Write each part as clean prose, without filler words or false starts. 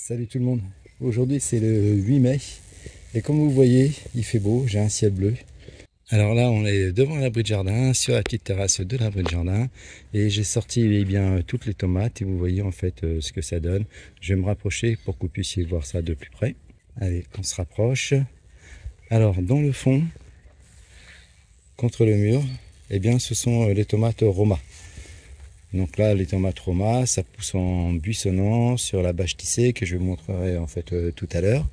Salut tout le monde, aujourd'hui c'est le 8 mai et comme vous voyez il fait beau, j'ai un ciel bleu. Alors là on est devant l'abri de jardin, sur la petite terrasse de l'abri de jardin et j'ai sorti toutes les tomates et vous voyez en fait ce que ça donne. Je vais me rapprocher pour que vous puissiez voir ça de plus près. Allez, on se rapproche. Alors dans le fond, contre le mur, eh bien ce sont les tomates Roma. Donc là, les tomates Roma, ça pousse en buissonnant sur la bâche tissée que je vous montrerai en fait tout à l'heure.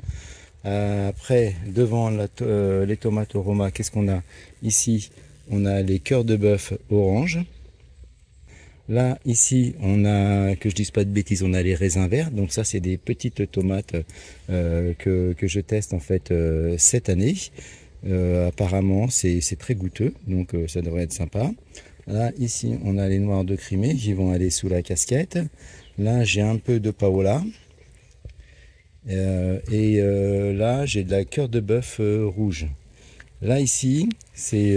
Après, devant les tomates Roma, qu'est-ce qu'on a ici? On a les cœurs de bœuf orange. Là, ici, on a, que je dise pas de bêtises, on a les raisins verts. Donc ça, c'est des petites tomates que je teste en fait cette année. Apparemment, c'est très goûteux, donc ça devrait être sympa. Là, ici, on a les noirs de Crimée qui vont aller sous la casquette. Là, j'ai un peu de Paola. Là, j'ai de la cœur de bœuf rouge. Là, ici, c'est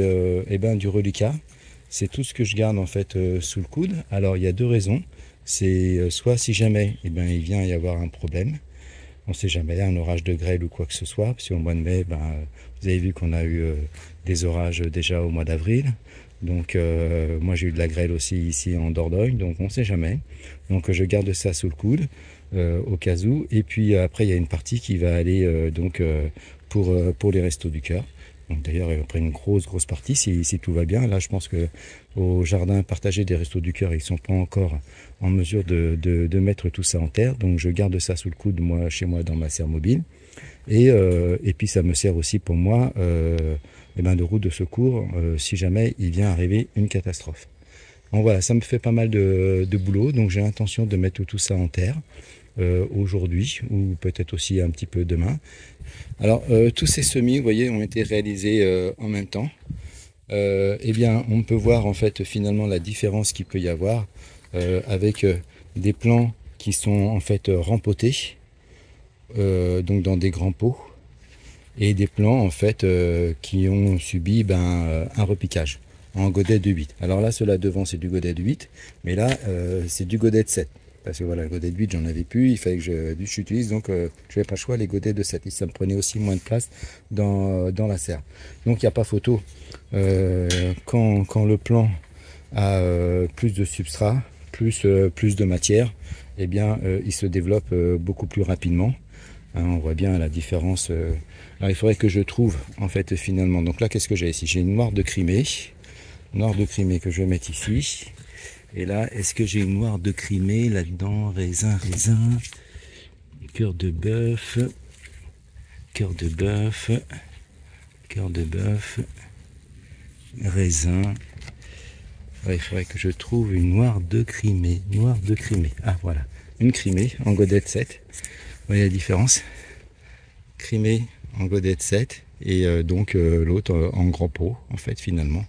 du reliquat. C'est tout ce que je garde en fait sous le coude. Alors, il y a deux raisons. C'est soit si jamais il vient y avoir un problème. On ne sait jamais, un orage de grêle ou quoi que ce soit. Parce qu'au mois de mai, vous avez vu qu'on a eu des orages déjà au mois d'avril. Donc moi j'ai eu de la grêle aussi ici en Dordogne, donc on ne sait jamais. Donc je garde ça sous le coude au cas où. Et puis après il y a une partie qui va aller pour les restos du cœur. Donc d'ailleurs après une grosse partie si tout va bien. Là je pense que au jardin partagé des restos du cœur ils sont pas encore en mesure de mettre tout ça en terre. Donc je garde ça sous le coude moi chez moi dans ma serre mobile. Et puis ça me sert aussi pour moi de route de secours si jamais il vient arriver une catastrophe. Donc voilà, ça me fait pas mal de boulot, donc j'ai l'intention de mettre tout ça en terre aujourd'hui ou peut-être aussi un petit peu demain. Alors tous ces semis, vous voyez, ont été réalisés en même temps. On peut voir en fait finalement la différence qu'il peut y avoir avec des plants qui sont en fait rempotés. Donc dans des grands pots et des plants en fait qui ont subi un repiquage en godet de 8. Alors là ceux-là devant c'est du godet de 8 mais là c'est du godet de 7 parce que voilà le godet de 8 j'en avais plus, il fallait que j'utilise donc je n'avais pas le choix les godets de 7 et ça me prenait aussi moins de place dans la serre. Donc il n'y a pas photo quand le plant a plus de substrat, plus de matière, eh bien il se développe beaucoup plus rapidement. On voit bien la différence. Alors il faudrait que je trouve en fait finalement. Donc là qu'est-ce que j'ai ici? J'ai une noire de Crimée. Noire de Crimée que je vais mettre ici. Et là est-ce que j'ai une noire de Crimée là-dedans? Raisin. Cœur de bœuf. Raisin. Ouais, il faudrait que je trouve une noire de Crimée. Ah voilà. Une Crimée en godet de 7. Vous voyez la différence? Crimée en godet de 7 et l'autre en grand pot en fait finalement.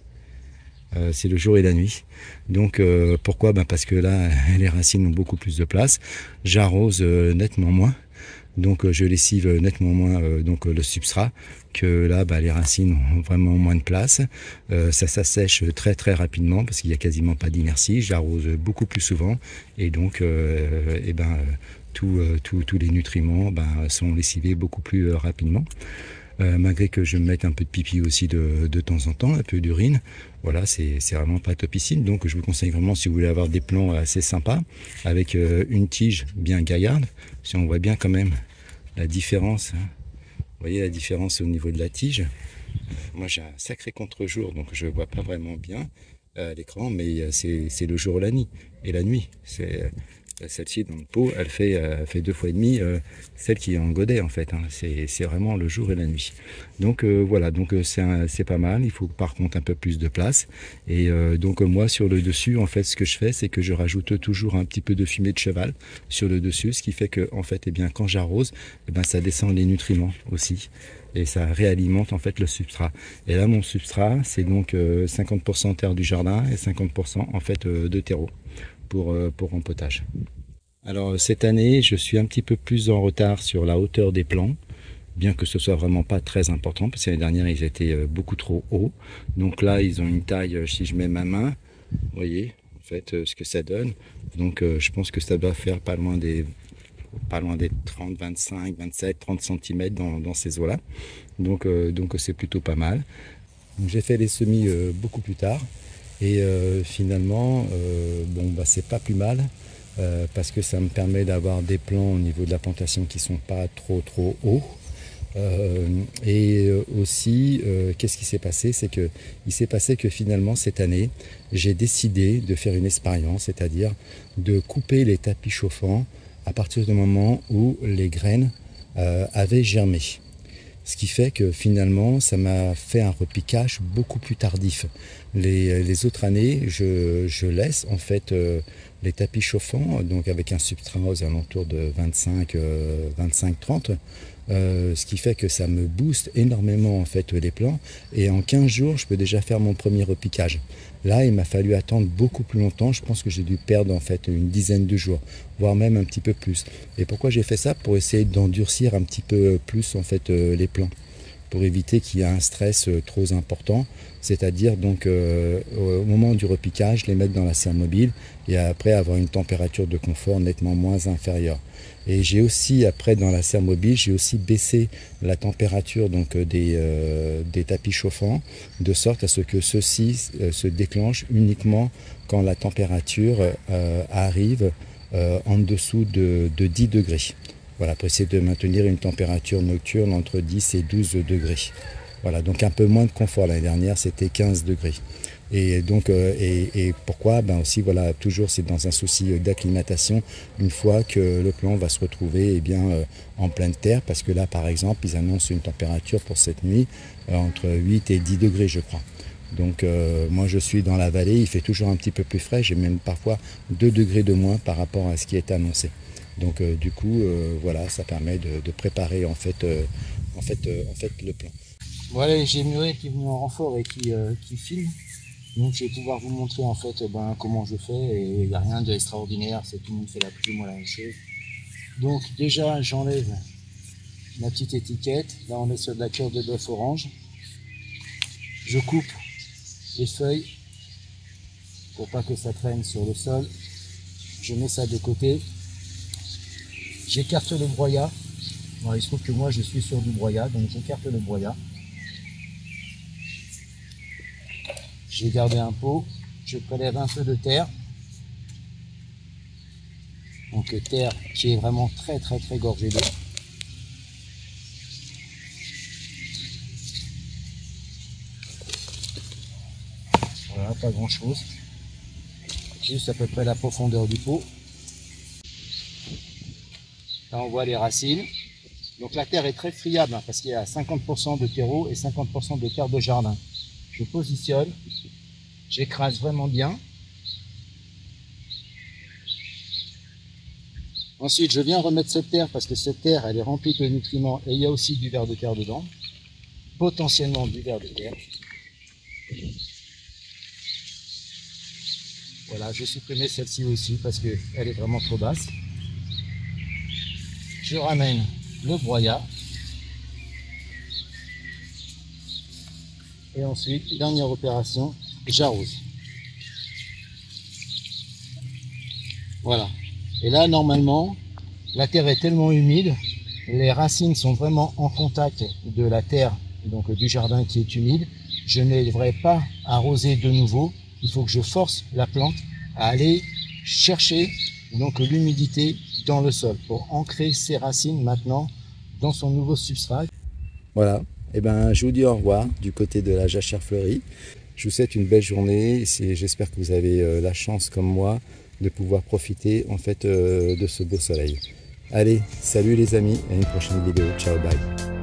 C'est le jour et la nuit. Donc pourquoi? Parce que là les racines ont beaucoup plus de place. J'arrose nettement moins. Donc je lessive nettement moins le substrat que là les racines ont vraiment moins de place. Ça s'assèche très rapidement parce qu'il n'y a quasiment pas d'inertie. J'arrose beaucoup plus souvent et donc tous les nutriments sont lessivés beaucoup plus rapidement. Malgré que je mette un peu de pipi aussi de temps en temps, un peu d'urine. Voilà, c'est vraiment pas topissime. Donc je vous conseille vraiment si vous voulez avoir des plants assez sympas, avec une tige bien gaillarde. Si on voit bien quand même la différence, hein. Vous voyez la différence au niveau de la tige. Moi j'ai un sacré contre-jour, donc je vois pas vraiment bien à l'écran, mais c'est le jour et la nuit. Celle-ci dans le pot, elle fait 2 fois et demi celle qui est en godet en fait. Hein. C'est vraiment le jour et la nuit. Donc voilà, donc c'est pas mal. Il faut par contre un peu plus de place. Et moi sur le dessus, en fait, ce que je fais, c'est que je rajoute toujours un petit peu de fumier de cheval sur le dessus, ce qui fait que en fait, quand j'arrose, ça descend les nutriments aussi. Et ça réalimente en fait le substrat. Et là, mon substrat, c'est donc 50% terre du jardin et 50% en fait de terreau pour rempotage. Alors cette année, je suis un petit peu plus en retard sur la hauteur des plants, bien que ce soit vraiment pas très important, parce que l'année dernière, ils étaient beaucoup trop hauts. Donc là, ils ont une taille, si je mets ma main, vous voyez, en fait, ce que ça donne. Donc je pense que ça doit faire pas loin des pas loin des 30, 25, 27, 30 cm dans ces eaux-là. Donc c'est plutôt pas mal. J'ai fait les semis beaucoup plus tard. Et finalement, c'est pas plus mal parce que ça me permet d'avoir des plants au niveau de la plantation qui sont pas trop hauts. Aussi, qu'est-ce qui s'est passé? Il s'est passé que finalement cette année, j'ai décidé de faire une expérience, c'est-à-dire de couper les tapis chauffants à partir du moment où les graines avaient germé. Ce qui fait que finalement, ça m'a fait un repiquage beaucoup plus tardif. Les autres années, je laisse en fait les tapis chauffants, donc avec un substrat aux alentours de 25-30, ce qui fait que ça me booste énormément en fait les plants. Et en 15 jours, je peux déjà faire mon premier repiquage. Là, il m'a fallu attendre beaucoup plus longtemps. Je pense que j'ai dû perdre en fait une dizaine de jours, voire même un petit peu plus. Et pourquoi j'ai fait ça? Pour essayer d'endurcir un petit peu plus en fait les plants, pour éviter qu'il y ait un stress trop important. C'est-à-dire donc au moment du repiquage, les mettre dans la serre mobile et après avoir une température de confort nettement moins inférieure. Et j'ai aussi, après dans la serre mobile, j'ai aussi baissé la température donc des tapis chauffants, de sorte à ce que ceux-ci se déclenchent uniquement quand la température arrive en dessous de 10 degrés. Voilà, pour essayer de maintenir une température nocturne entre 10 et 12 degrés. Voilà, donc un peu moins de confort. L'année dernière, c'était 15 degrés. Et donc, et pourquoi? Aussi, voilà, toujours c'est dans un souci d'acclimatation, une fois que le plant va se retrouver en pleine terre, parce que là, par exemple, ils annoncent une température pour cette nuit entre 8 et 10 degrés, je crois. Donc, moi, je suis dans la vallée, il fait toujours un petit peu plus frais, j'ai même parfois 2 degrés de moins par rapport à ce qui est annoncé. Donc, du coup, voilà, ça permet de préparer en fait le plant. Voilà, j'ai Muriel qui est venu en renfort et qui filme. Donc je vais pouvoir vous montrer en fait comment je fais, et il n'y a rien d'extraordinaire, tout le monde fait plus ou moins la même chose. Donc déjà j'enlève ma petite étiquette, là on est sur de la cœur de bœuf orange. Je coupe les feuilles pour pas que ça traîne sur le sol. Je mets ça de côté. J'écarte le broyat. Bon, il se trouve que moi je suis sur du broyat, donc j'écarte le broyat. Je vais garder un pot, je prélève un peu de terre. Donc terre qui est vraiment très gorgée d'eau. Voilà, pas grand chose. Juste à peu près la profondeur du pot. Là on voit les racines. Donc la terre est très friable parce qu'il y a 50% de terreau et 50% de terre de jardin. Je positionne, j'écrase vraiment bien. Ensuite, je viens remettre cette terre parce que cette terre, elle est remplie de nutriments et il y a aussi du ver de terre dedans. Potentiellement du ver de terre. Voilà, je vais supprimer celle-ci aussi parce qu'elle est vraiment trop basse. Je ramène le broyat. Et ensuite, dernière opération, j'arrose. Voilà. Et là, normalement, la terre est tellement humide, les racines sont vraiment en contact de la terre, donc du jardin qui est humide. Je ne devrais pas arroser de nouveau. Il faut que je force la plante à aller chercher donc l'humidité dans le sol pour ancrer ses racines maintenant dans son nouveau substrat. Voilà. Je vous dis au revoir du côté de la jachère fleurie. Je vous souhaite une belle journée. J'espère que vous avez la chance, comme moi, de pouvoir profiter en fait de ce beau soleil. Allez, salut les amis, à une prochaine vidéo. Ciao, bye.